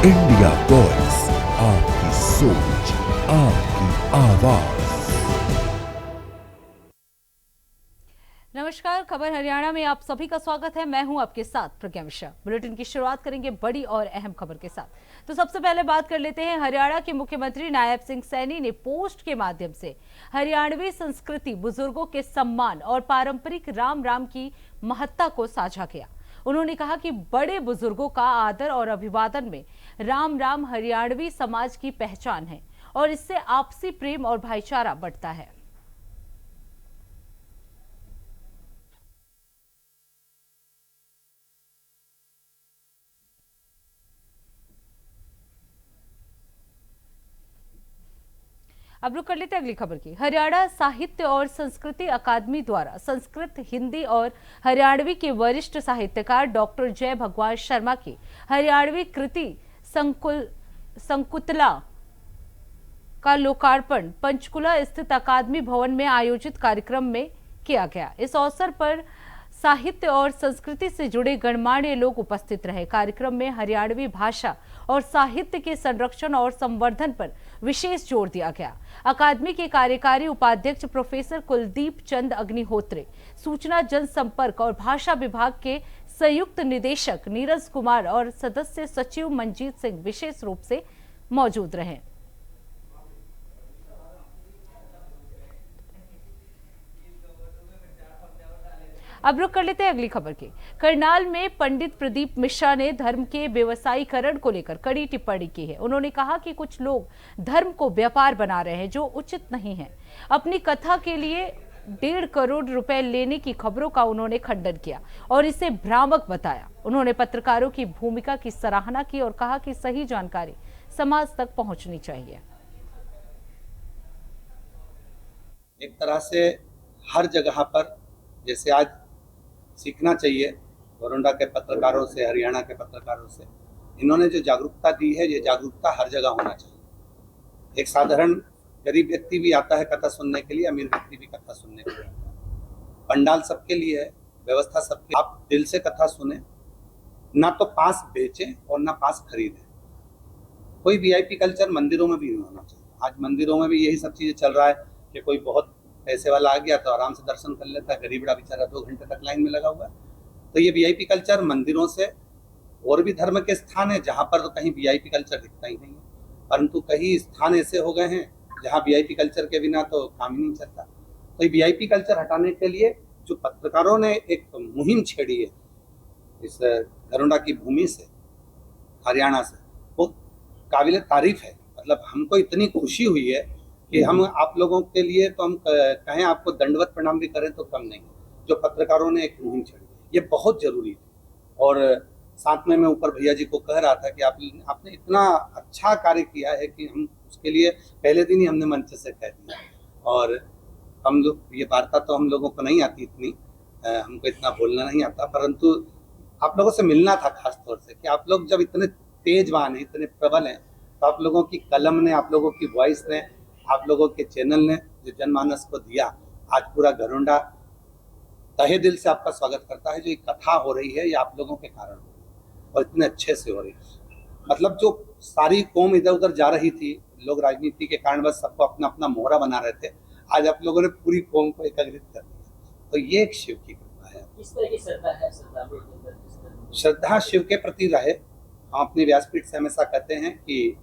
India voice, आपकी सोच, आपकी आवाज। नमस्कार, खबर हरियाणा में आप सभी का स्वागत है। मैं हूं आपके साथ प्रज्ञा मिश्रा। बुलेटिन की शुरुआत करेंगे बड़ी और अहम खबर के साथ। तो सबसे पहले बात कर लेते हैं हरियाणा के मुख्यमंत्री नायब सिंह सैनी ने पोस्ट के माध्यम से हरियाणवी संस्कृति, बुजुर्गों के सम्मान और पारंपरिक राम राम की महत्ता को साझा किया। उन्होंने कहा कि बड़े बुजुर्गों का आदर और अभिवादन में राम राम हरियाणवी समाज की पहचान है और इससे आपसी प्रेम और भाईचारा बढ़ता है। अब रुक कर लेते हैं अगली खबर की। हरियाणा साहित्य और संस्कृति अकादमी द्वारा संस्कृत, हिंदी और हरियाणवी के वरिष्ठ साहित्यकार डॉक्टर जय भगवान शर्मा की हरियाणवी कृति संकुतला का लोकार्पण पंचकुला स्थित अकादमी भवन में आयोजित कार्यक्रम में किया गया। इस अवसर पर साहित्य और संस्कृति से जुड़े गणमान्य लोग उपस्थित रहे। कार्यक्रम में हरियाणवी भाषा और साहित्य के संरक्षण और संवर्धन पर विशेष जोर दिया गया। अकादमी के कार्यकारी उपाध्यक्ष प्रोफेसर कुलदीप चंद अग्निहोत्री, सूचना जनसंपर्क और भाषा विभाग के संयुक्त निदेशक नीरज कुमार और सदस्य सचिव मंजीत सिंह विशेष रूप से मौजूद रहे। अब रुक कर लेते हैं अगली खबर की। करनाल में पंडित प्रदीप मिश्रा ने धर्म के व्यवसायीकरण को लेकर कड़ी टिप्पणी की है। उन्होंने कहा कि कुछ लोग धर्म को व्यापार बना रहे हैं जो उचित नहीं है। अपनी कथा के लिए 1.5 करोड़ रुपए लेने की खबरों का उन्होंने खंडन किया और इसे भ्रामक बताया। उन्होंने पत्रकारों की भूमिका की सराहना की और कहा कि सही जानकारी समाज तक पहुंचनी चाहिए। एक तरह से हर जगह पर जैसे आज सीखना चाहिए गोरंडा के पत्रकारों से, हरियाणा के पत्रकारों से, इन्होंने जो जागरूकता दी है, ये जागरूकता हर जगह होना चाहिए। एक साधारण गरीब व्यक्ति भी आता है कथा सुनने के लिए, अमीर व्यक्ति भी कथा सुनने के लिए आता है। पंडाल सबके लिए है, व्यवस्था सबके। आप दिल से कथा सुने, ना तो पास बेचें और ना पास खरीदें। कोई वीआईपी कल्चर मंदिरों में भी नहीं होना चाहिए। आज मंदिरों में भी यही सब चीजें चल रहा है कि कोई बहुत पैसे वाला आ गया तो आराम से दर्शन कर लेता है, गरीबड़ा बेचारा 2 घंटे तक लाइन में लगा हुआ है। तो ये वीआईपी कल्चर मंदिरों से, और भी धर्म के स्थान है जहां पर तो कहीं वीआईपी कल्चर दिखता ही नहीं है, परंतु कई स्थान ऐसे हो गए हैं जहां वीआईपी कल्चर के बिना तो काम ही नहीं चलता। तो ये वीआईपी कल्चर हटाने के लिए जो पत्रकारों ने एक मुहिम छेड़ी है इस गरुड़ा की भूमि से, हरियाणा से, वो काबिल तारीफ है। मतलब हमको इतनी खुशी हुई है कि हम आप लोगों के लिए तो हम कहें आपको दंडवत प्रणाम भी करें तो कम नहीं। जो पत्रकारों ने एक मुहिम छेड़ी ये बहुत जरूरी है। और साथ में मैं ऊपर भैया जी को कह रहा था कि आपने इतना अच्छा कार्य किया है कि हम उसके लिए पहले दिन ही हमने मंच से कह दिया। और हम लोग ये वार्ता तो हम लोगों को नहीं आती इतनी, हमको इतना बोलना नहीं आता, परंतु आप लोगों से मिलना था खास तौर से कि आप लोग जब इतने तेजवान हैं, इतने प्रबल हैं, तो आप लोगों की कलम ने, आप लोगों की वॉइस ने, आप लोगों के चैनल ने जो जनमानस को दिया, आज पूरा गरुड़ा तहे दिल से आपका स्वागत करता है। जो एक कथा हो रही है ये आप लोगों के कारण हो रही है और इतने अच्छे से हो रही है। मतलब जो सारी कौम इधर उधर जा रही थी, लोग राजनीति के कारण बस सबको अपना अपना मोहरा बना रहे थे, आज आप लोगों ने पूरी कौम को एकत्रित कर दिया। तो ये एक शिव की कृपा है। किस तरह की श्रद्धा है? श्रद्धा शिव के प्रति रहे। हम अपनी व्यासपीठ से हमेशा कहते हैं कि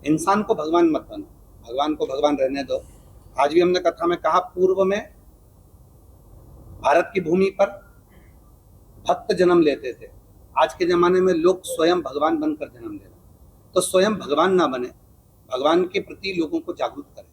इंसान को भगवान मत बनो, भगवान को भगवान रहने दो। आज भी हमने कथा में कहा, पूर्व में भारत की भूमि पर भक्त जन्म लेते थे, आज के जमाने में लोग स्वयं भगवान बनकर जन्म ले रहे हैं। तो स्वयं भगवान ना बने, भगवान के प्रति लोगों को जागरूक करें।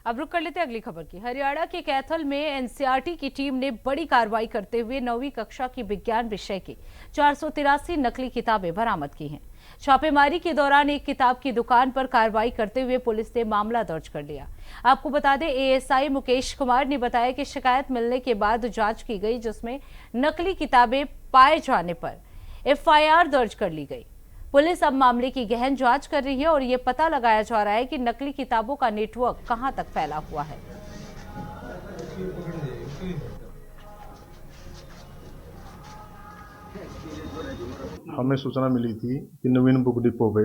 अब रुक कर लेते हैं अगली खबर की। हरियाणा के कैथल में एनसीईआरटी की टीम ने बड़ी कार्रवाई करते हुए 9वीं कक्षा की विज्ञान विषय की 483 नकली किताबें बरामद की हैं। छापेमारी के दौरान एक किताब की दुकान पर कार्रवाई करते हुए पुलिस ने मामला दर्ज कर लिया। आपको बता दें, एएसआई मुकेश कुमार ने बताया कि शिकायत मिलने के बाद जांच की गई, जिसमें नकली किताबें पाए जाने पर एफआईआर दर्ज कर ली गई। पुलिस अब मामले की गहन जांच कर रही है और ये पता लगाया जा रहा है कि नकली किताबों का नेटवर्क कहां तक फैला हुआ है। हमें सूचना मिली थी कि नवीन बुक डिपो पे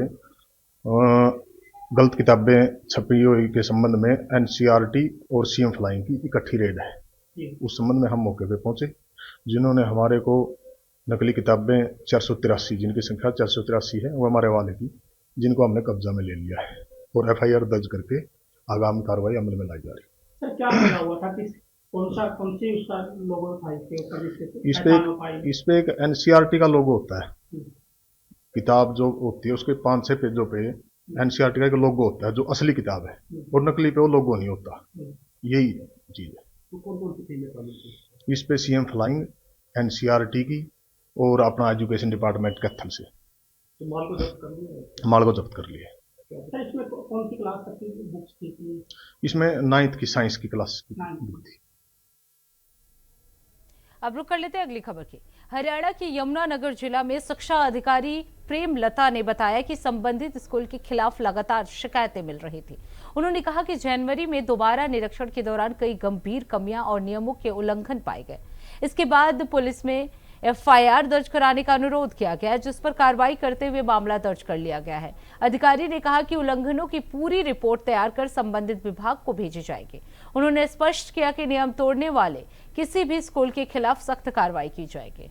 गलत किताबें छपी हुई के संबंध में एनसीईआरटी और सीएम फ्लाइंग की इकट्ठी रेड है। उस संबंध में हम मौके पे पहुंचे, जिन्होंने हमारे को नकली किताबें 483 जिनकी संख्या 483 है वो हमारे वाले की, जिनको हमने कब्जा में ले लिया है और एफआईआर दर्ज करके आगामी कार्रवाई अमल में लाई जा रही है। सर क्या बना हुआ था, कौन सी उसका लोगो था इस पे एक एनसीईआरटी का लोगो होता है। किताब जो होती है उसके 5-6 पेजों पे एनसीईआरटी का एक लोगो होता है जो असली किताब है, और नकली पे वो लोगो नहीं होता। यही चीज है। तो कौन सी चीजें इस पे सीएम फ्लाइंग, एनसीईआरटी की और अपना एजुकेशन डिपार्टमेंट कैथल से तो माल को जब्त कर लिया। सर इसमें कौन सी क्लास तक की बुक्स थी? इसमें 9th की साइंस की क्लास की बुक थी। अब रुक कर लेते हैं अगली खबर की। हरियाणा के यमुनानगर जिला में शिक्षा अधिकारी प्रेम लता ने बताया कि संबंधित स्कूल के खिलाफ लगातार शिकायतें मिल रही थी। उन्होंने कहा कि जनवरी में दोबारा निरीक्षण के दौरान कई गंभीर कमियां और नियमों के उल्लंघन पाए गए। इसके बाद पुलिस में एफआईआर दर्ज कराने का अनुरोध किया गया, जिस पर कार्रवाई करते हुए मामला दर्ज कर लिया गया है। अधिकारी ने कहा कि उल्लंघनों की पूरी रिपोर्ट तैयार कर संबंधित विभाग को भेजी जाएगी। उन्होंने स्पष्ट किया कि नियम तोड़ने वाले किसी भी स्कूल के खिलाफ सख्त कार्रवाई की जाएगी।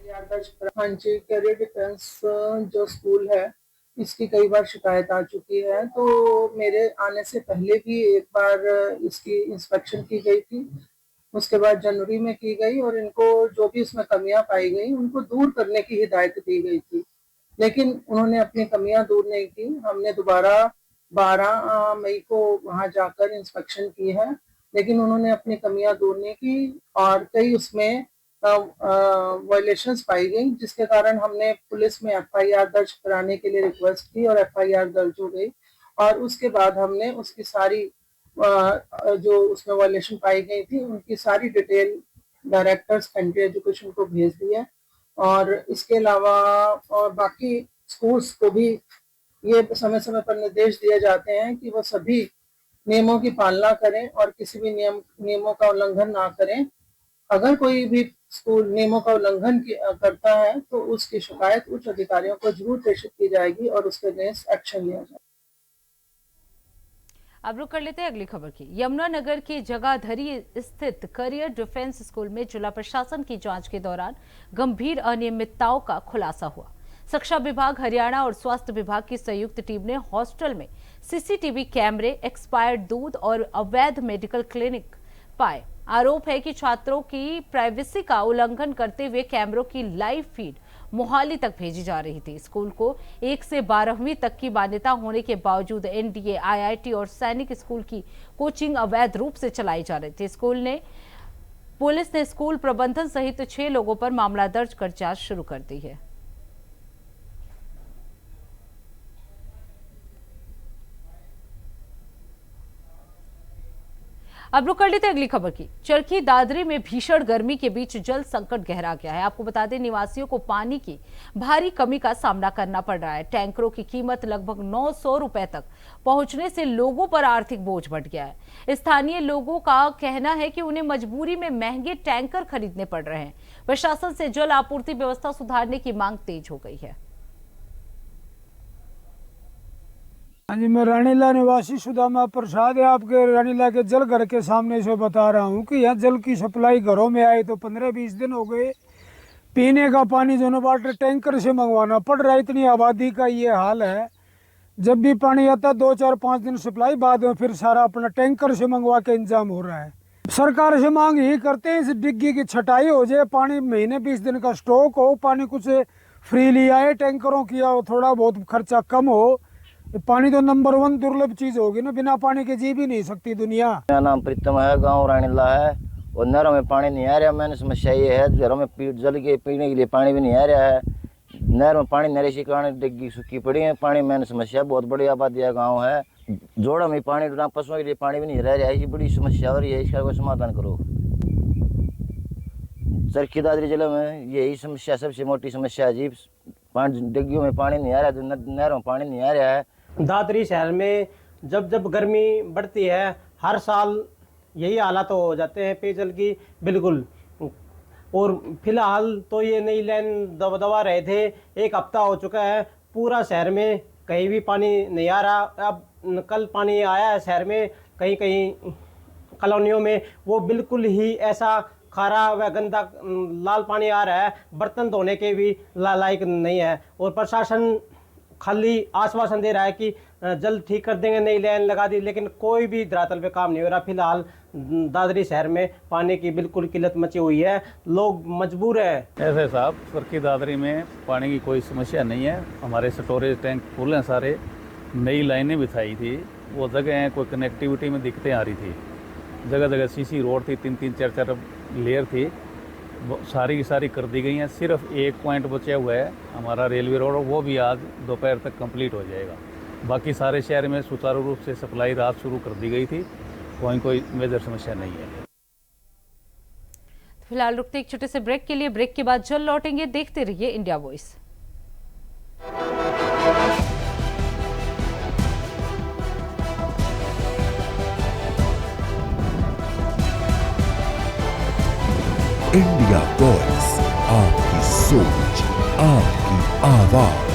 हाँ जी, कैरियर डिफेंस जो स्कूल है इसकी कई बार शिकायत आ चुकी है, तो मेरे आने से पहले भी एक बार इसकी इंस्पेक्शन की गई थी, उसके बाद जनवरी में की गई और इनको जो भी उसमें कमियां पाई गई उनको दूर करने की हिदायत दी गई थी, लेकिन उन्होंने अपनी कमियां दूर नहीं की। हमने दोबारा 12 मई को वहां जाकर इंस्पेक्शन की है, लेकिन उन्होंने अपनी कमियां दूर नहीं की और कई उसमें वायलेशंस पाई गई, जिसके कारण हमने पुलिस में एफआईआर दर्ज कराने के लिए रिक्वेस्ट की और एफआईआर दर्ज हो गई। और उसके बाद हमने उसकी सारी जो उसमें वायलेशन पाई गई थी उनकी सारी डिटेल डायरेक्टर सेकेंडरी एजुकेशन को भेज दी है। और इसके अलावा और बाकी स्कूल्स को भी ये समय समय पर निर्देश दिए जाते हैं कि वो सभी नियमों की पालना करें और किसी भी नियमों का उल्लंघन ना करें। अगर कोई भी स्कूल नियमों का उल्लंघन करता है तो उसकी शिकायत उच्च अधिकारियों को जरूर प्रेषित की जाएगी और उसके अगेंस्ट एक्शन लिया जाएगा। अब रुक कर लेते हैं अगली खबर की। यमुनानगर के जगाधरी स्थित करियर डिफेंस स्कूल में जिला प्रशासन की जांच के दौरान गंभीर अनियमितताओं का खुलासा हुआ। शिक्षा विभाग, हरियाणा और स्वास्थ्य विभाग की संयुक्त टीम ने हॉस्टल में सीसीटीवी कैमरे, एक्सपायर्ड दूध और अवैध मेडिकल क्लिनिक पाए। आरोप है कि छात्रों की प्राइवेसी का उल्लंघन करते हुए कैमरों की लाइव फीड मोहाली तक भेजी जा रही थी। स्कूल को 1 से 12वीं तक की मान्यता होने के बावजूद एनडीए, आईआईटी और सैनिक स्कूल की कोचिंग अवैध रूप से चलाई जा रही थी। पुलिस ने स्कूल प्रबंधन सहित 6 लोगों पर मामला दर्ज कर जांच शुरू कर दी है। अब रुक कर लेते अगली खबर की। चरखी दादरी में भीषण गर्मी के बीच जल संकट गहरा गया है। आपको बता दें, निवासियों को पानी की भारी कमी का सामना करना पड़ रहा है। टैंकरों की कीमत लगभग 900 रुपए तक पहुंचने से लोगों पर आर्थिक बोझ बढ़ गया है। स्थानीय लोगों का कहना है कि उन्हें मजबूरी में महंगे टैंकर खरीदने पड़ रहे हैं। प्रशासन से जल आपूर्ति व्यवस्था सुधारने की मांग तेज हो गई है। हाँ जी, मैं रानीला निवासी सुदामा प्रसाद आपके रानीला के जल घर के सामने से बता रहा हूँ कि यहाँ जल की सप्लाई घरों में आए तो 15-20 दिन हो गए। पीने का पानी जो वाटर टैंकर से मंगवाना पड़ रहा है। इतनी आबादी का ये हाल है, जब भी पानी आता 2-4-5 दिन सप्लाई, बाद में फिर सारा अपना टैंकर से मंगवा के इंतजाम हो रहा है। सरकार से मांग यही करते हैं, इस डिग्गी की छटाई हो जाए, पानी महीने 20 दिन का स्टॉक हो, पानी कुछ फ्रीली आए, टैंकरों की थोड़ा बहुत खर्चा कम हो। पानी तो नंबर 1 दुर्लभ चीज होगी ना, बिना पानी के जी भी नहीं सकती दुनिया। मेरा नाम प्रीतम है, गांव रानीला है और नहरों में पानी नहीं आ रहा। मैंने समस्या ये है, घरों में जल के पीने के लिए पानी भी नहीं आ रहा है। नहर में पानी नहरे के कारण डिग्गी सूखी पड़ी है। पानी मैंने समस्या, बहुत बड़ी आबादी का गाँव है। जोड़ा में पानी, पशुओं के लिए पानी भी नहीं रह रहा है। ऐसी बड़ी समस्या हो रही है, इसका कोई समाधान करो। चरखी दादरी जिले में यही समस्या सबसे मोटी समस्या है जी। डिग्गियों में पानी नहीं आ रहा है, नहरों में पानी नहीं आ रहा है। दादरी शहर में जब गर्मी बढ़ती है, हर साल यही हालात हो जाते हैं पेयजल की। बिल्कुल और फिलहाल तो ये नई लाइन दबा रहे थे, एक हफ्ता हो चुका है, पूरा शहर में कहीं भी पानी नहीं आ रहा। अब कल पानी आया है शहर में, कहीं कहीं कॉलोनियों में, वो बिल्कुल ही ऐसा खारा व गंदा लाल पानी आ रहा है, बर्तन धोने के भी लायक नहीं है। और प्रशासन खाली आश्वासन दे रहा है कि जल्द ठीक कर देंगे, नई लाइन लगा दी, लेकिन कोई भी धरातल पे काम नहीं हो रहा। फिलहाल दादरी शहर में पानी की बिल्कुल किल्लत मची हुई है, लोग मजबूर है। ऐसे साहब सुरखी दादरी में पानी की कोई समस्या नहीं है, हमारे स्टोरेज टैंक फुल हैं सारे। नई लाइनें बिछाई थी, वो जगह हैं, कोई कनेक्टिविटी में दिक्कतें आ रही थी, जगह जगह सीसी रोड थी, 3-3 4-4 लेयर थी, सारी की सारी कर दी गई हैं। सिर्फ एक पॉइंट बचा हुआ है हमारा रेलवे रोड, वो भी आज दोपहर तक कंप्लीट हो जाएगा। बाकी सारे शहर में सुचारू रूप से सप्लाई रात शुरू कर दी गई थी, कोई मेजर समस्या नहीं है। फिलहाल रुकते एक छोटे से ब्रेक के लिए, ब्रेक के बाद जल्द लौटेंगे। देखते रहिए इंडिया वॉइस। इंडिया वॉइस, आपकी सोच, आपकी आवाज।